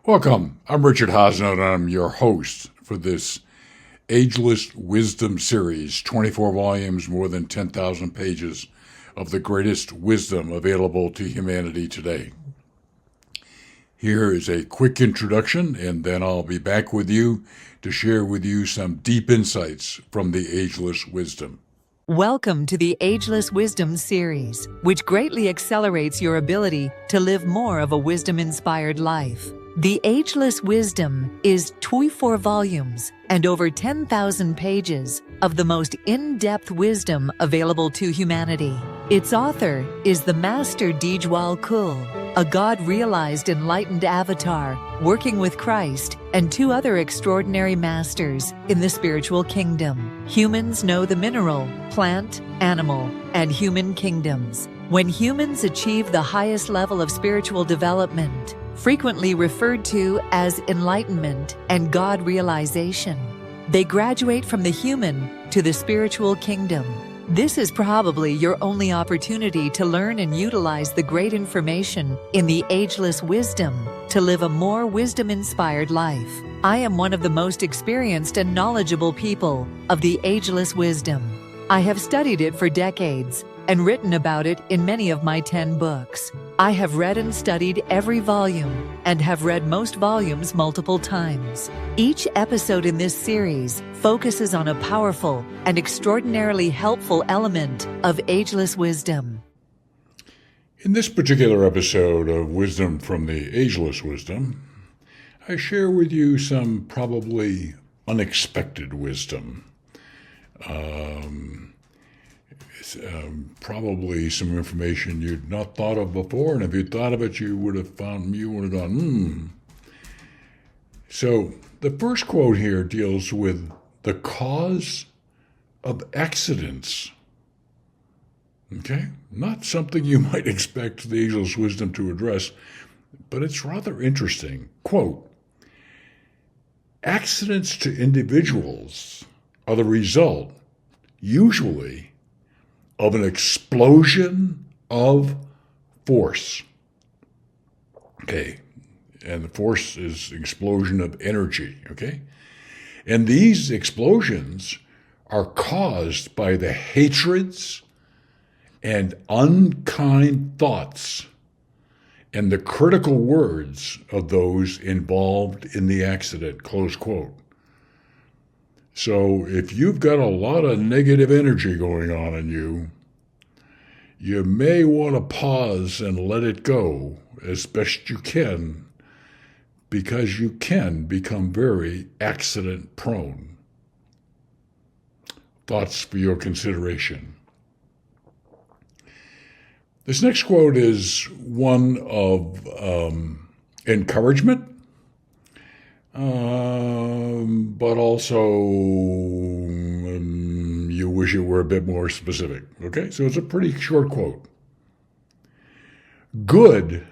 Welcome. I'm Richard Hosnett, and I'm your host for this Ageless Wisdom series, 24 volumes, more than 10,000 pages of the greatest wisdom available to humanity today. Here is a quick introduction, and then I'll be back with you to share with you some deep insights from the Ageless Wisdom. Welcome to the Ageless Wisdom series, which greatly accelerates your ability to live more of a wisdom-inspired life. The Ageless Wisdom is 24 volumes and over 10,000 pages of the most in-depth wisdom available to humanity. Its author is the Master Dijwal Kul, a God-realized enlightened avatar working with Christ and two other extraordinary masters in the spiritual kingdom. Humans know the mineral, plant, animal, and human kingdoms. When humans achieve the highest level of spiritual development, frequently referred to as enlightenment and God realization, they graduate from the human to the spiritual kingdom. This is probably your only opportunity to learn and utilize the great information in the Ageless Wisdom to live a more wisdom-inspired life. I am one of the most experienced and knowledgeable people of the Ageless Wisdom. I have studied it for decades and written about it in many of my 10 books. I have read and studied every volume and have read most volumes multiple times. Each episode in this series focuses on a powerful and extraordinarily helpful element of Ageless Wisdom. In this particular episode of Wisdom from the Ageless Wisdom, I share with you some probably unexpected wisdom. Probably some information you'd not thought of before, and if you'd thought of it, you would have gone, So the first quote here deals with the cause of accidents. Okay? Not something you might expect the Ageless Wisdom to address, but it's rather interesting. Quote, accidents to individuals are the result, usually, of an explosion of force. Okay, and the force is explosion of energy, okay? And these explosions are caused by the hatreds and unkind thoughts and the critical words of those involved in the accident, close quote. So if you've got a lot of negative energy going on in you, you may want to pause and let it go as best you can, because you can become very accident prone. Thoughts for your consideration. This next quote is one of encouragement, but also you wish it were a bit more specific. Okay, so it's a pretty short quote. Good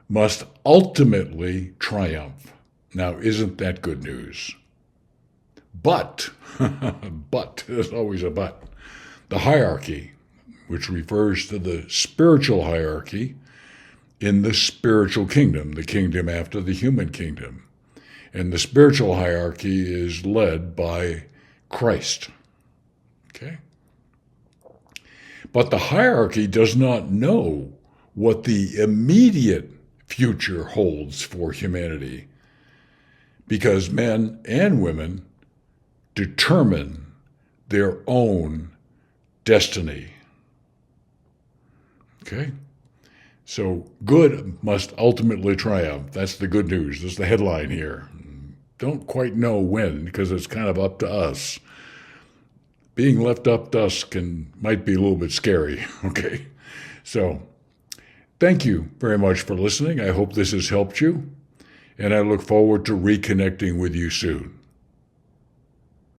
must ultimately triumph. Now, isn't that good news? But, there's always a but. The hierarchy, which refers to the spiritual hierarchy in the spiritual kingdom, the kingdom after the human kingdom. And the spiritual hierarchy is led by Christ. Okay? But the hierarchy does not know what the immediate future holds for humanity, because men and women determine their own destiny. Okay? So good must ultimately triumph. That's the good news. That's the headline here. Don't quite know when, because it's kind of up to us. Being left up to us might be a little bit scary. Okay? So thank you very much for listening. I hope this has helped you, and I look forward to reconnecting with you soon.